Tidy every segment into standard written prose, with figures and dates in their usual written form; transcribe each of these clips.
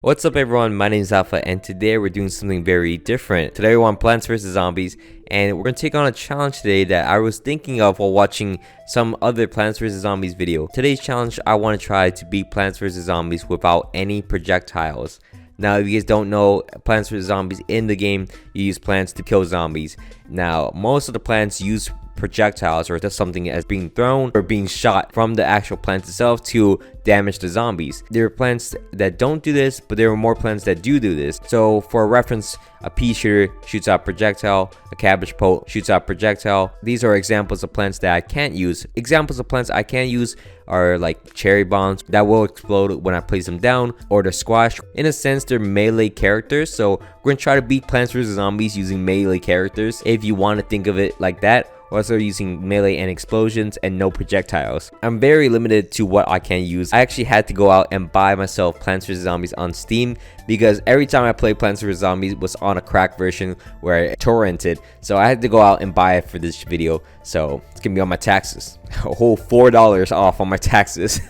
What's up everyone, my name is Alpha and today we're doing something very different. Today we're on Plants vs Zombies and we're going to take on a challenge today that I was thinking of while watching some other Plants vs Zombies video. Today's challenge, I want to try to beat Plants vs Zombies without any projectiles. Now if you guys don't know, Plants vs Zombies in the game, you use plants to kill zombies. Now most of the plants use projectiles or just something as being thrown or being shot from the actual plant itself to damage the zombies. There are plants that don't do this, but there are more plants that do this. So for reference, a pea shooter shoots out projectile, a cabbage pult shoots out projectile. These are examples of plants that I can't use. Examples of plants I can use are like cherry bombs that will explode when I place them down, or the squash. In a sense, they're melee characters, so we're gonna try to beat Plants vs Zombies using melee characters, if you want to think of it like that. We're also using melee and explosions and no projectiles. I'm very limited to what I can use. I actually had to go out and buy myself Plants vs Zombies on Steam because every time I played Plants vs Zombies was on a cracked version where I torrented. So I had to go out and buy it for this video. So it's gonna be on my taxes. A whole $4 off on my taxes.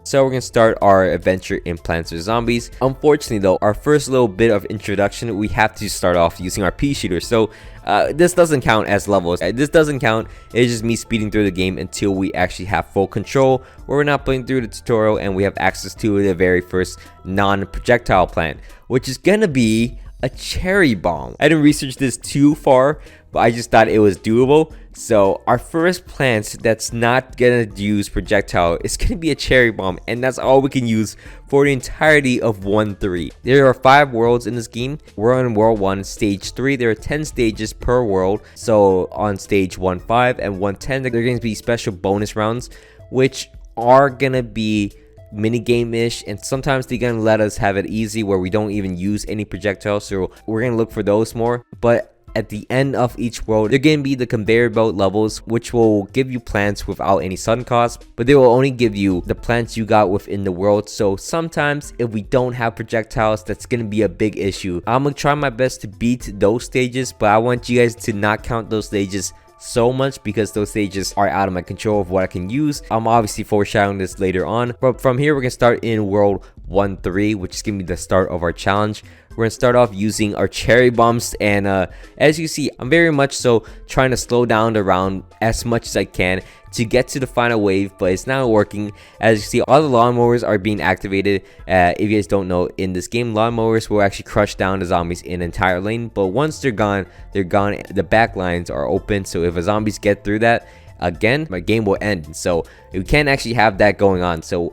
So we're gonna start our adventure in Plants vs Zombies. Unfortunately though, our first little bit of introduction, we have to start off using our pea shooter. So this doesn't count as levels. This doesn't count. It's just me speeding through the game until we actually have full control, where we're not playing through the tutorial and we have access to the very first non-projectile plant, which is gonna be a cherry bomb. I didn't research this too far, but I just thought it was doable. So our first plant that's not gonna use projectile is gonna be a cherry bomb, and that's all we can use for the entirety of 1-3. There are 5 worlds in this game. We're on world 1, stage 3. There are 10 stages per world. So on stage 1-5 and 1-10, there are going to be special bonus rounds, which are gonna be minigame-ish, and sometimes they're gonna let us have it easy where we don't even use any projectiles, so we're gonna look for those more. But at the end of each world, they're gonna be the conveyor belt levels, which will give you plants without any sudden cost, but they will only give you the plants you got within the world. So sometimes if we don't have projectiles, that's gonna be a big issue. I'm gonna try my best to beat those stages, but I want you guys to not count those stages so much because those stages are out of my control of what I can use. I'm obviously foreshadowing this later on, but from here we're gonna start in world 1-3, which is gonna be the start of our challenge. We're gonna start off using our cherry bombs, and as you see, I'm very much so trying to slow down the round as much as I can to get to the final wave, but it's not working. As you see, all the lawnmowers are being activated. If you guys don't know, in this game, lawnmowers will actually crush down the zombies in an entire lane, but once they're gone, they're gone. The back lines are open, so if a zombies get through that again, my game will end. So we can't actually have that going on. So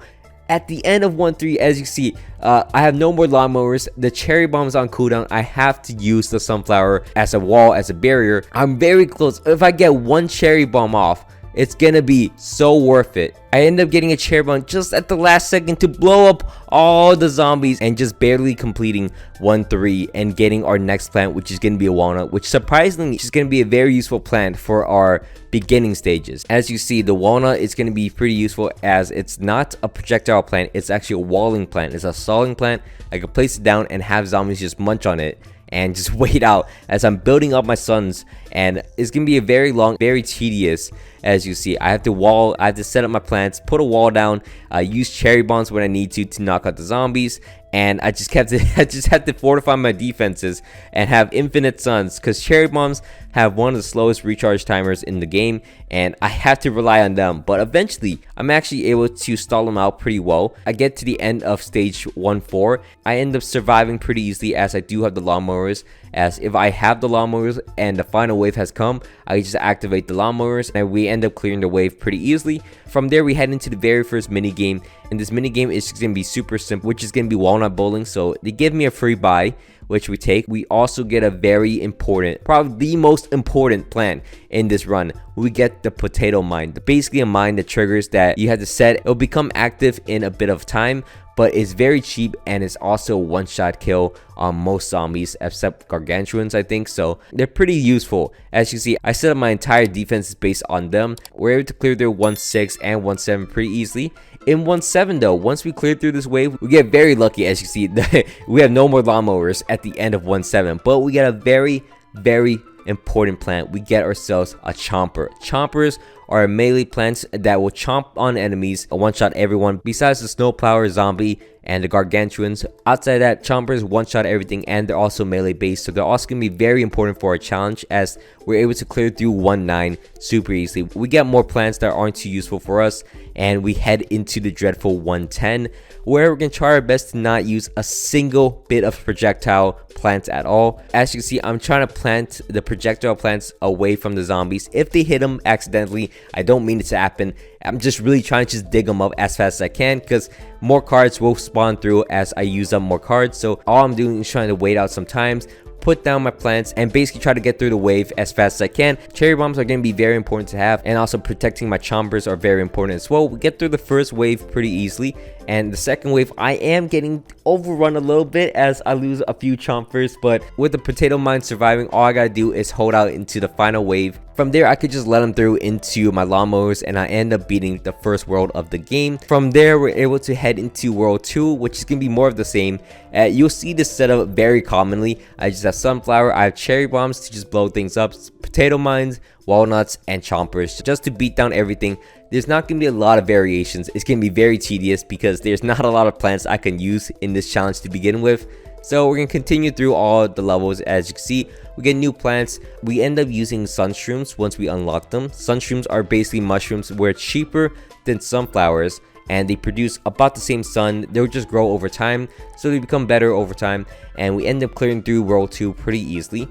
at the end of 1-3, as you see, I have no more lawnmowers. The cherry bomb's on cooldown. I have to use the sunflower as a wall, as a barrier. I'm very close. If I get one cherry bomb off, it's gonna be so worth it. I end up getting a cherry bomb just at the last second to blow up all the zombies and just barely completing 1-3 and getting our next plant, which is gonna be a walnut, which surprisingly is gonna be a very useful plant for our beginning stages. As you see, the walnut is gonna be pretty useful as it's not a projectile plant, it's actually a walling plant. It's a stalling plant. I can place it down and have zombies just munch on it and just wait out as I'm building up my sons, and it's gonna be a very long, very tedious. As you see, I have to set up my plants, put a wall down, use cherry bombs when I need to knock out the zombies, and I just had to fortify my defenses and have infinite suns, because cherry bombs have one of the slowest recharge timers in the game, and I have to rely on them. But eventually, I'm actually able to stall them out pretty well. I get to the end of stage 1-4. I end up surviving pretty easily as I do have the lawnmowers. As if I have the lawnmowers and the final wave has come, I just activate the lawnmowers and we end up clearing the wave pretty easily. From there, we head into the very first mini game, and this mini game is just gonna be super simple, which is gonna be walnut bowling. So they give me a free buy, which we take. We also get a very important, probably the most important plant in this run. We get the potato mine, basically a mine that triggers that you have to set. It'll become active in a bit of time, but it's very cheap and it's also a one-shot kill on most zombies except gargantuans, I think. So they're pretty useful. As you see, I set up my entire defense based on them. We're able to clear their 1-6 and 1-7 pretty easily. In 1-7 though, once we clear through this wave, we get very lucky. As you see, we have no more lawnmowers at the end of 1-7, but we get a very important plant. We get ourselves a chomper. Chompers are melee plants that will chomp on enemies, one-shot everyone. Besides the snowplower zombie and the gargantuans. Outside of that, chompers one-shot everything, and they're also melee based, so they're also going to be very important for our challenge, as we're able to clear through 1-9 super easily. We get more plants that aren't too useful for us, and we head into the dreadful 110, where we're going to try our best to not use a single bit of projectile plants at all. As you can see, I'm trying to plant the projectile plants away from the zombies. If they hit them accidentally, I don't mean it to happen. I'm just really trying to just dig them up as fast as I can, because more cards will spawn through as I use up more cards. So all I'm doing is trying to wait out sometimes, put down my plants, and basically try to get through the wave as fast as I can. Cherry bombs are going to be very important to have, and also protecting my chompers are very important as well. We get through the first wave pretty easily, and the second wave I am getting overrun a little bit as I lose a few chompers, but with the potato mine surviving, all I gotta do is hold out into the final wave. From there, I could just let them through into my lawnmowers, and I end up beating the first world of the game. From there, we're able to head into world 2, which is going to be more of the same. You'll see this setup very commonly. I just have sunflower, I have cherry bombs to just blow things up, potato mines, walnuts, and chompers just to beat down everything. There's not going to be a lot of variations. It's going to be very tedious because there's not a lot of plants I can use in this challenge to begin with. So we're going to continue through all the levels. As you can see, we get new plants. We end up using sunshrooms once we unlock them. Sunshrooms are basically mushrooms where it's cheaper than sunflowers, and they produce about the same sun. They'll just grow over time, so they become better over time, and we end up clearing through world 2 pretty easily.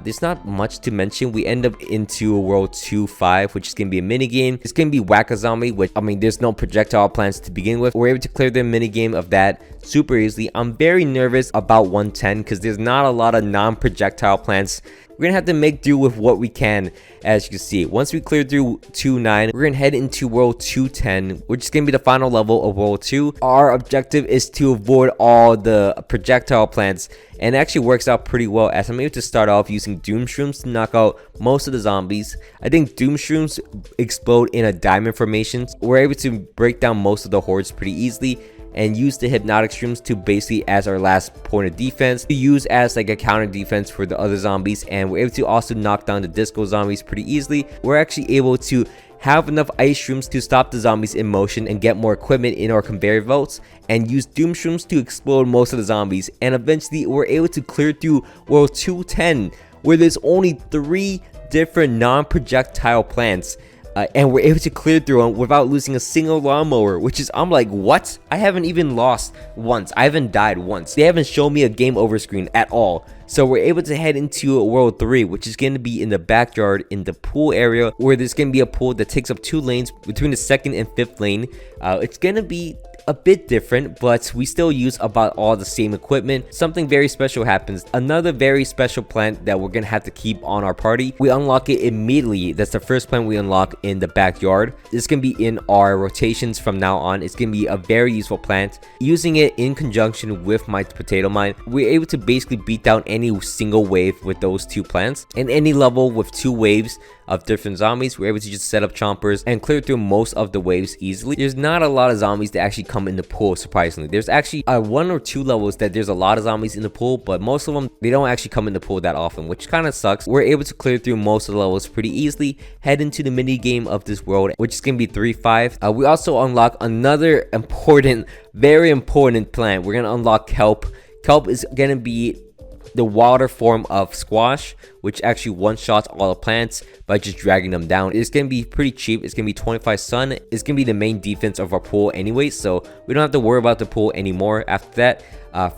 There's not much to mention. We end up into world 2-5, which is going to be a mini game. It's going to be Whack-A-Zombie, which, I mean, there's no projectile plants to begin with. We're able to clear the mini game of that super easily. I'm very nervous about 110 because there's not a lot of non-projectile plants. We're gonna have to make do with what we can. As you can see, once we clear through 2-9, we're gonna head into world 210, which is gonna be the final level of world 2. Our objective is to avoid all the projectile plants, and it actually works out pretty well, as I'm able to start off using doom shrooms to knock out most of the zombies. I think doom shrooms explode in a diamond formation. We're able to break down most of the hordes pretty easily, and use the hypnotic shrooms to basically as our last point of defense, to use as like a counter defense for the other zombies. And we're able to also knock down the disco zombies pretty easily. We're actually able to have enough ice shrooms to stop the zombies in motion and get more equipment in our conveyor belts, and use doom shrooms to explode most of the zombies. And eventually we're able to clear through world 210, where there's only 3 different non-projectile plants. And we're able to clear through them without losing a single lawnmower, which is, I'm like, what? I haven't even lost once. I haven't died once. They haven't shown me a game over screen at all. So we're able to head into world 3, which is going to be in the backyard in the pool area, where there's going to be a pool that takes up 2 lanes between the 2nd and 5th lane. It's going to be a bit different, but we still use about all the same equipment. Something very special happens. Another very special plant that we're gonna have to keep on our party. We unlock it immediately. That's the first plant we unlock in the backyard. It's gonna be in our rotations from now on. It's gonna be a very useful plant. Using it in conjunction with my potato mine, we're able to basically beat down any single wave with those 2 plants. In any level with 2 waves of different zombies, we're able to just set up chompers and clear through most of the waves easily. There's not a lot of zombies that actually come in the pool, surprisingly. There's actually 1 or 2 levels that there's a lot of zombies in the pool, but most of them, they don't actually come in the pool that often, which kind of sucks. We're able to clear through most of the levels pretty easily, head into the mini game of this world, which is gonna be 3-5. We also unlock another important, very important plant. We're gonna unlock kelp. Kelp is gonna be the water form of squash, which actually one-shots all the plants by just dragging them down. It's gonna be pretty cheap. It's gonna be 25 sun. It's gonna be the main defense of our pool anyway, so we don't have to worry about the pool anymore after that.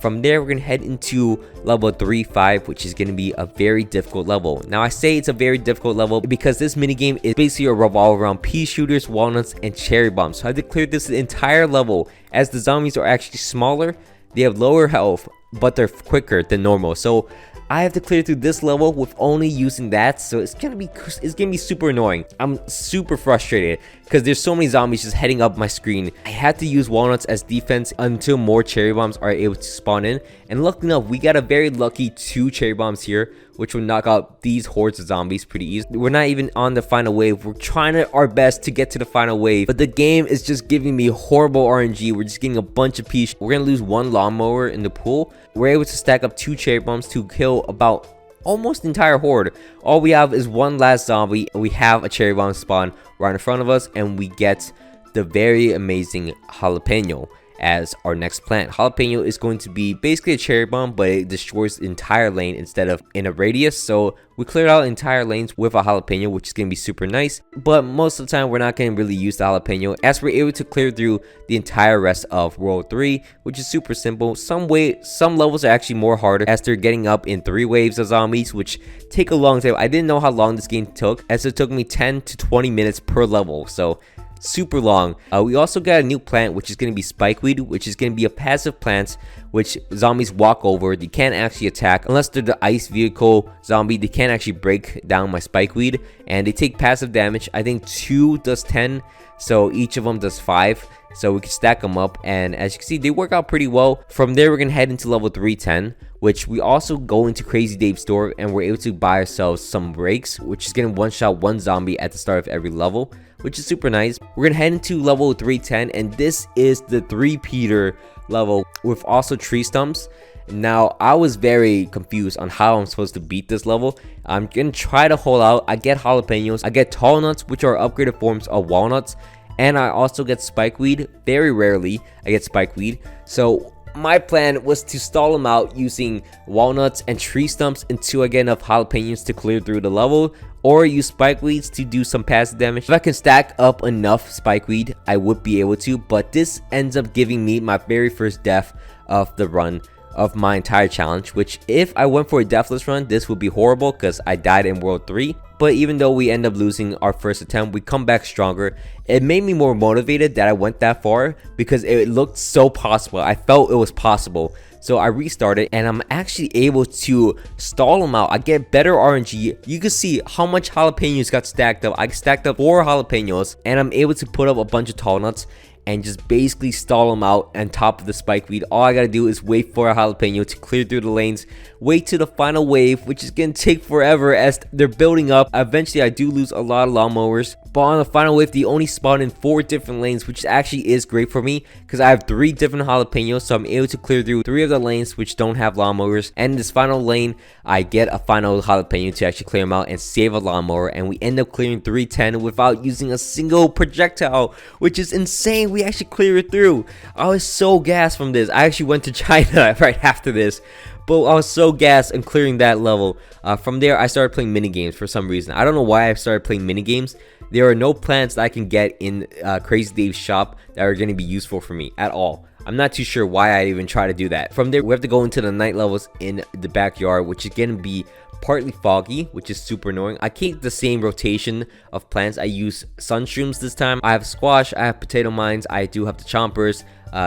From there, we're gonna head into level 3-5, which is gonna be a very difficult level. Now, I say it's a very difficult level because this minigame is basically a revolve around pea shooters, walnuts, and cherry bombs. So I had to clear this entire level, as the zombies are actually smaller, they have lower health, but they're quicker than normal. So I have to clear through this level with only using that, so it's gonna be super annoying. I'm super frustrated because there's so many zombies just heading up my screen. I had to use walnuts as defense until more cherry bombs are able to spawn in, and luckily enough, we got a very lucky 2 cherry bombs here, which will knock out these hordes of zombies pretty easy. We're not even on the final wave. We're trying our best to get to the final wave, but the game is just giving me horrible RNG. We're just getting a bunch of peach. We're gonna lose 1 lawnmower in the pool. We're able to stack up 2 cherry bombs to kill about almost the entire horde. All we have is 1 last zombie, and we have a cherry bomb spawn right in front of us, and we get the very amazing jalapeno. as our next plant. Jalapeno is going to be basically a cherry bomb, but it destroys the entire lane instead of in a radius. So we cleared out entire lanes with a jalapeno, which is going to be super nice. But most of the time, we're not going to really use the jalapeno, as we're able to clear through the entire rest of World 3, which is super simple. Some levels are actually more harder, as they're getting up in 3 waves of zombies, which take a long time. I didn't know how long this game took, as it took me 10 to 20 minutes per level. So super long. We also got a new plant, which is going to be spikeweed, which is going to be a passive plant which zombies walk over. They can't actually attack unless they're the ice vehicle zombie. They can't actually break down my spikeweed, and they take passive damage. I think 2 does 10, so each of them does 5. So we can stack them up, and as you can see, they work out pretty well. From there, we're gonna head into level 310, which we also go into Crazy Dave's store, and we're able to buy ourselves some rakes, which is gonna one-shot 1 zombie at the start of every level, which is super nice. We're gonna head into level 310, and this is the 3-peater level with also tree stumps. Now, I was very confused on how I'm supposed to beat this level. I'm gonna try to hold out. I get jalapenos, I get tall nuts, which are upgraded forms of walnuts, and I also get spikeweed. Very rarely I get spikeweed. So my plan was to stall them out using walnuts and tree stumps until I get enough jalapenos to clear through the level, or use spikeweeds to do some passive damage. If I can stack up enough spikeweed, I would be able to, but this ends up giving me my very first death of the run of my entire challenge, which if I went for a deathless run, this would be horrible because I died in World 3. But even though we end up losing our first attempt, we come back stronger. It made me more motivated that I went that far because it looked so possible. I felt it was possible. So I restarted, and I'm actually able to stall them out. I get better RNG. You can see how much jalapenos got stacked up. I stacked up 4 jalapenos, and I'm able to put up a bunch of tall nuts and just basically stall them out on top of the spikeweed. All I gotta do is wait for a jalapeno to clear through the lanes, wait to the final wave, which is gonna take forever as they're building up. Eventually, I do lose a lot of lawnmowers, but on the final wave, they only spawn in 4 different lanes, which actually is great for me because I have 3 different jalapenos, so I'm able to clear through 3 of the lanes which don't have lawnmowers. And in this final lane, I get a final jalapeno to actually clear them out and save a lawnmower, and we end up clearing 310 without using a single projectile, which is insane. We actually clear it through. I was so gassed from this. I actually went to China right after this, but I was so gassed in clearing that level. From there, I started playing mini games for some reason. I don't know why I started playing mini games. There are no plants that I can get in Crazy Dave's shop that are going to be useful for me at all. I'm not too sure why I even try to do that. From there, we have to go into the night levels in the backyard, which is going to be partly foggy, which is super annoying. I keep the same rotation of plants. I use sunshrooms this time. I have squash, I have potato mines, I do have the chompers.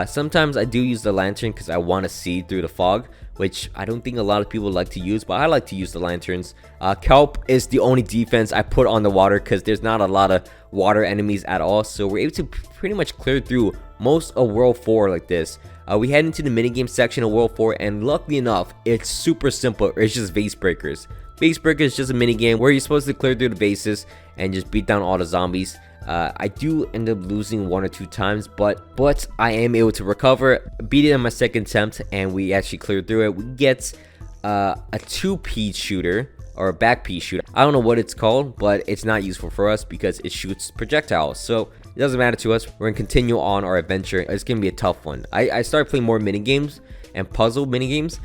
Sometimes I do use the lantern because I want to see through the fog, which I don't think a lot of people like to use, but I like to use the lanterns. Kelp is the only defense I put on the water because there's not a lot of water enemies at all, so we're able to pretty much clear through most of World 4 like this. We head into the minigame section of World 4, and luckily enough, it's super simple. It's just vase breakers. Vase breakers is just a minigame where you're supposed to clear through the vases and just beat down all the zombies. I do end up losing 1 or 2 times, but I am able to recover, beat it on my second attempt, and we actually cleared through it. We get a 2-pea shooter, or a back pea shooter. I don't know what it's called, but it's not useful for us because it shoots projectiles, so it doesn't matter to us. We're gonna continue on our adventure. It's gonna be a tough one. I started playing more mini games and puzzle mini games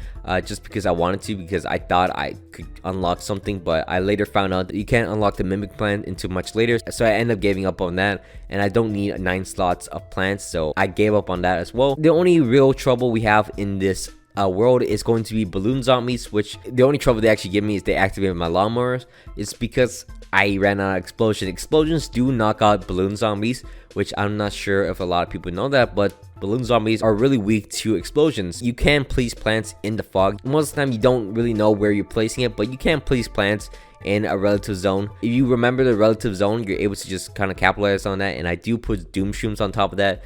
just because I wanted to, because I thought I could unlock something, but I later found out that you can't unlock the mimic plant until much later, so I ended up giving up on that, and I don't need 9 slots of plants, so I gave up on that as well. The only real trouble we have in this world is going to be balloon zombies, which the only trouble they actually give me is they activate my lawnmowers. It's because I ran out of explosions do knock out balloon zombies, which I'm not sure if a lot of people know that, but balloon zombies are really weak to explosions. You can place plants in the fog. Most of the time you don't really know where you're placing it, but you can place plants in a relative zone. If you remember the relative zone, you're able to just kind of capitalize on that, and I do put doom shrooms on top of that.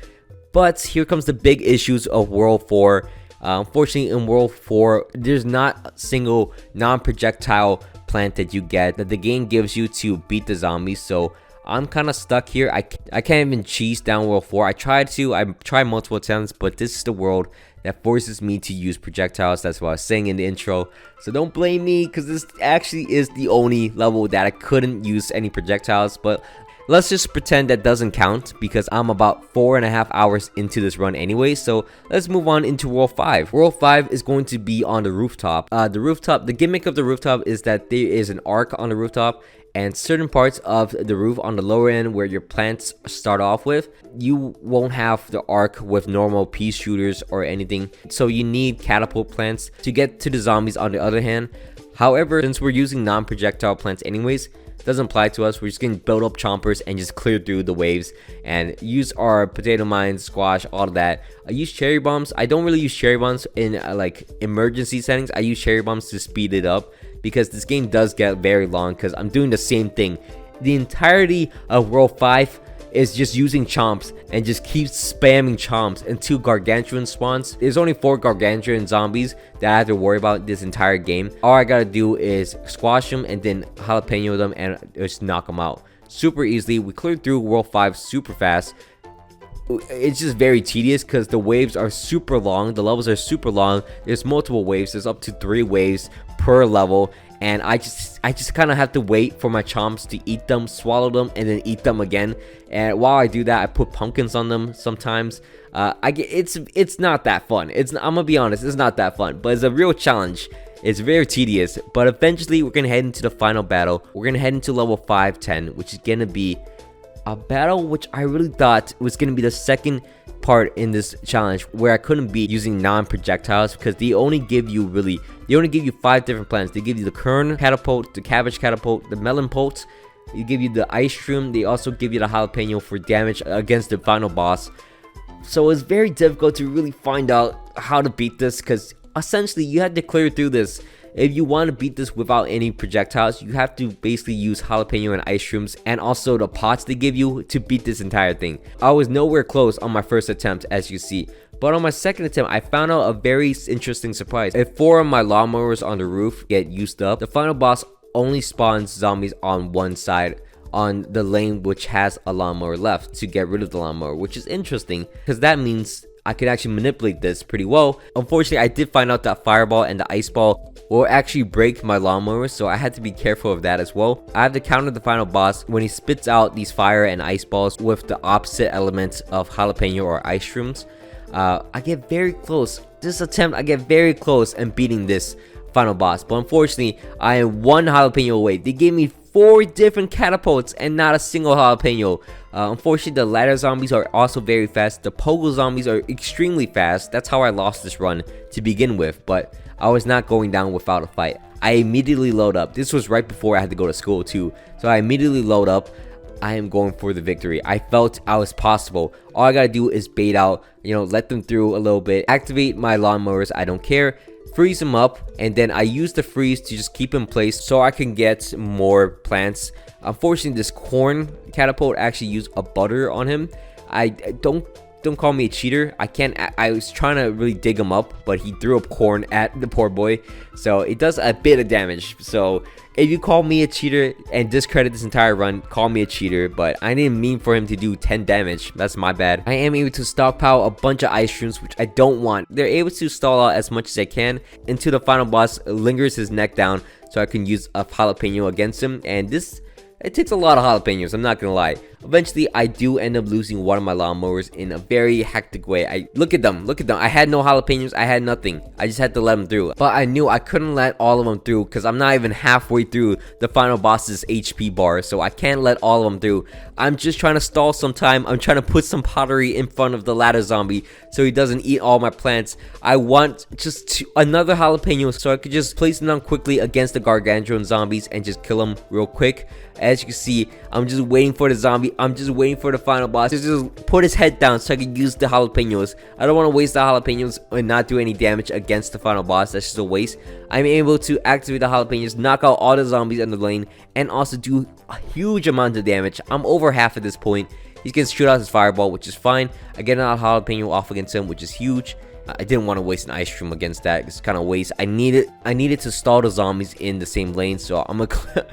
But here comes the big issues of World 4. Unfortunately, in World 4, there's not a single non-projectile plant that you get that the game gives you to beat the zombies, so I'm kind of stuck here. I can't even cheese down World 4. I tried multiple times, but this is the world that forces me to use projectiles. That's what I was saying in the intro, so don't blame me, because this actually is the only level that I couldn't use any projectiles. But Let's just pretend that doesn't count because I'm about 4.5 hours into this run anyway. So let's move on into World 5. World 5 is going to be on the rooftop. The gimmick of the rooftop is that there is an arc on the rooftop, and certain parts of the roof on the lower end where your plants start off with, you won't have the arc with normal pea shooters or anything. So you need catapult plants to get to the zombies on the other hand. However, since we're using non-projectile plants anyways, doesn't apply to us. We're just gonna build up chompers and just clear through the waves and use our potato mines, squash, all of that. I use cherry bombs. I don't really use cherry bombs in like emergency settings. I use cherry bombs to speed it up because this game does get very long because I'm doing the same thing. The entirety of World 5 is just using chomps and just keeps spamming chomps until gargantuan spawns. There's only 4 gargantuan zombies that I have to worry about this entire game. All I gotta do is squash them and then jalapeno them and just knock them out super easily. We cleared through World 5 super fast. It's just very tedious because the waves are super long, the levels are super long. There's multiple waves, there's up to 3 waves per level, and I just kind of have to wait for my chomps to eat them, swallow them, and then eat them again. And while I do that, I put pumpkins on them sometimes. It's not that fun. I'm gonna be honest, it's not that fun, but it's a real challenge. It's very tedious, but eventually we're gonna head into the final battle. We're gonna head into level 510, which is gonna be a battle which I really thought was gonna be the second part in this challenge where I couldn't be using non-projectiles because they only give you 5 different plants. They give you the kern catapult, the cabbage catapult, the melon pults. They give you the ice shroom. They also give you the jalapeno for damage against the final boss. So it's very difficult to really find out how to beat this because essentially you had to clear through this. If you want to beat this without any projectiles, you have to basically use jalapeno and ice shrooms and also the pots they give you to beat this entire thing. I was nowhere close on my first attempt, as you see, but on my second attempt I found out a very interesting surprise. If 4 of my lawnmowers on the roof get used up, the final boss only spawns zombies on one side on the lane which has a lawnmower left to get rid of the lawnmower, which is interesting because that means I could actually manipulate this pretty well. Unfortunately, I did find out that fireball and the ice ball will actually break my lawnmower, so I had to be careful of that as well. I have to counter the final boss when he spits out these fire and ice balls with the opposite elements of jalapeno or ice shrooms. I get very close. This attempt, I get very close and beating this final boss, but unfortunately, I am 1 jalapeno away. They gave me 4 different catapults and not a single jalapeno. Unfortunately, the ladder zombies are also very fast. The pogo zombies are extremely fast. That's how I lost this run to begin with, but I was not going down without a fight. I immediately load up. This was right before I had to go to school too, so I immediately load up. I am going for the victory. I felt I was possible. All I gotta do is bait out, let them through a little bit, activate my lawnmowers, I don't care, freeze them up, and then I use the freeze to just keep in place so I can get more plants. Unfortunately, this corn catapult actually used a butter on him. Don't call me a cheater. I was trying to really dig him up, but he threw up corn at the poor boy, so it does a bit of damage. So if you call me a cheater and discredit this entire run, call me a cheater, but I didn't mean for him to do 10 damage. That's my bad. I am able to stockpile a bunch of ice shrooms, which I don't want. They're able to stall out as much as I can until the final boss lingers his neck down so I can use a jalapeno against him, and it takes a lot of jalapenos, I'm not gonna lie. Eventually, I do end up losing one of my lawnmowers in a very hectic way. Look at them. I had no jalapenos, I had nothing. I just had to let them through. But I knew I couldn't let all of them through because I'm not even halfway through the final boss's HP bar, so I can't let all of them through. I'm just trying to stall some time. I'm trying to put some pottery in front of the ladder zombie so he doesn't eat all my plants. I want just another jalapeno so I could just place them down quickly against the gargantuan zombies and just kill them real quick. As you can see, I'm just waiting for the zombie. I'm just waiting for the final boss to just put his head down so I can use the jalapenos. I don't want to waste the jalapenos and not do any damage against the final boss. That's just a waste. I'm able to activate the jalapenos, knock out all the zombies in the lane, and also do a huge amount of damage. I'm over half at this point. He's gonna shoot out his fireball, which is fine. I get another jalapeno off against him, which is huge. I didn't want to waste an ice cream against that. It's kind of waste. I needed to stall the zombies in the same lane, so I'm gonna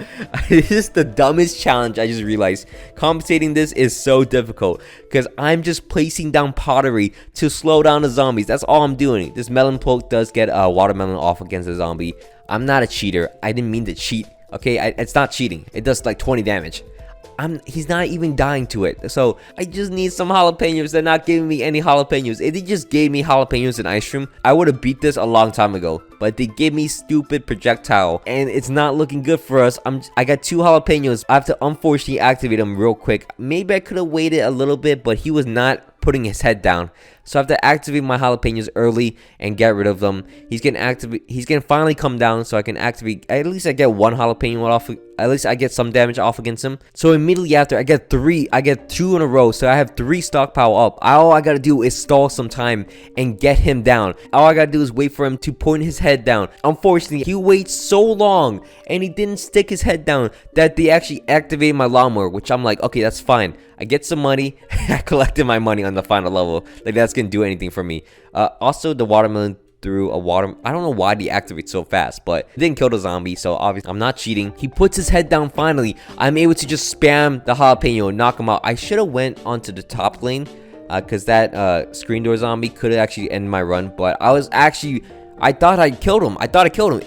this is the dumbest challenge. I just realized compensating this is so difficult because I'm just placing down pottery to slow down the zombies. That's all I'm doing. This melon poke does get a watermelon off against the zombie. I'm not a cheater. I didn't mean to cheat. Okay, it's not cheating. It does like 20 damage. he's not even dying to it. So I just need some jalapenos. They're not giving me any jalapenos. If they just gave me jalapenos and ice cream, I would have beat this a long time ago. But they gave me stupid projectile, and it's not looking good for us. I got 2 jalapenos. I have to unfortunately activate them real quick. Maybe I could have waited a little bit, but he was not putting his head down. So I have to activate my jalapenos early and get rid of them. He's gonna finally come down, so I can activate. At least I get 1 jalapeno off. At least I get some damage off against him. So immediately after, I get 2 in a row. So I have 3 stockpile up. All I gotta do is stall some time and get him down. All I gotta do is wait for him to point his head down. Unfortunately, he waits so long and he didn't stick his head down that they actually activated my lawnmower, which I'm like, okay, that's fine. I get some money. I collected my money on the final level. Like, that's gonna do anything for me. Also, the watermelon through a water. I don't know why he activates so fast, but it didn't kill the zombie, so obviously I'm not cheating. He puts his head down finally. I'm able to just spam the jalapeno and knock him out. I should have went onto the top lane, because that screen door zombie could have actually ended my run, but I thought I killed him.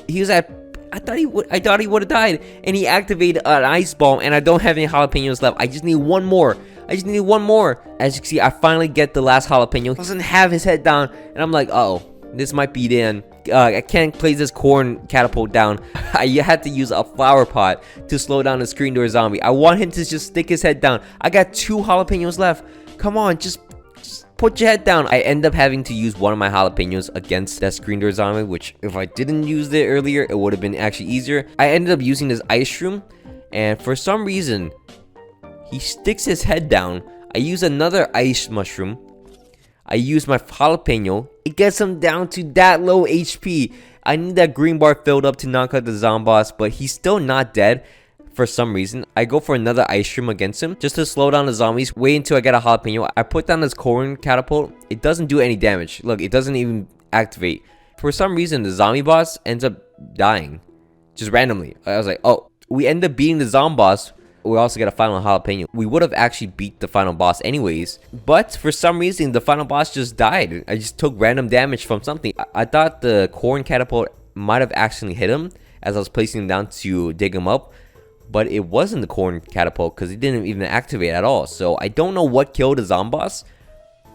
He was at, I thought he would have died, and he activated an ice bomb, and I don't have any jalapenos left. I just need one more. As you can see, I finally get the last jalapeno. He doesn't have his head down, and I'm like, uh oh, this might be the end. I can't place this corn catapult down. I had to use a flower pot to slow down the screen door zombie. I want him to just stick his head down. I got 2 jalapenos left. Come on, just put your head down. I end up having to use one of my jalapenos against that screen door zombie, which if I didn't use it earlier, it would have been actually easier. I ended up using this ice room, and for some reason, he sticks his head down. I use another ice mushroom. I use my jalapeno. It gets him down to that low HP. I need that green bar filled up to knock out the zomboss, but he's still not dead. For some reason, I go for another ice cream against him just to slow down the zombies. Wait until I get a jalapeno. I put down this corn catapult. It doesn't do any damage. Look, it doesn't even activate. For some reason, the zombie boss ends up dying just randomly. I was like, oh, we end up beating the zombie boss. We also get a final jalapeno. We would have actually beat the final boss anyways, but for some reason the final boss just died. I just took random damage from something. I thought the corn catapult might have actually hit him as I was placing him down to dig him up, but it wasn't the corn catapult because it didn't even activate at all. So I don't know what killed the zombie boss,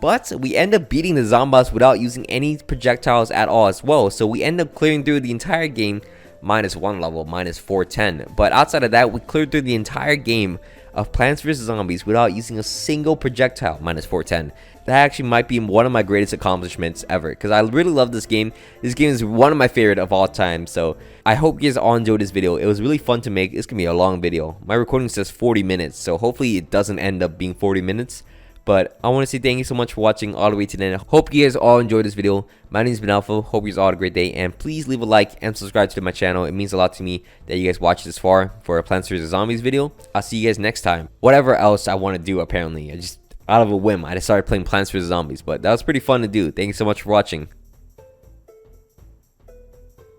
but we end up beating the zombie boss without using any projectiles at all as well. So we end up clearing through the entire game -1 level, -410. But outside of that, we cleared through the entire game of Plants vs Zombies without using a single projectile, -410. That actually might be one of my greatest accomplishments ever, because I really love this game. This game is one of my favorite of all time. So I hope you guys all enjoyed this video. It was really fun to make. It's gonna be a long video. My recording says 40 minutes, so hopefully it doesn't end up being 40 minutes. But I want to say thank you so much for watching all the way to the end. Hope you guys all enjoyed this video. My name has been Alpha. Hope you guys all had a great day. And please leave a like and subscribe to my channel. It means a lot to me that you guys watched this far for a Plants vs Zombies video. I'll see you guys next time. Whatever else I want to do, apparently. I just, out of a whim, I just started playing Plants vs Zombies. But that was pretty fun to do. Thank you so much for watching.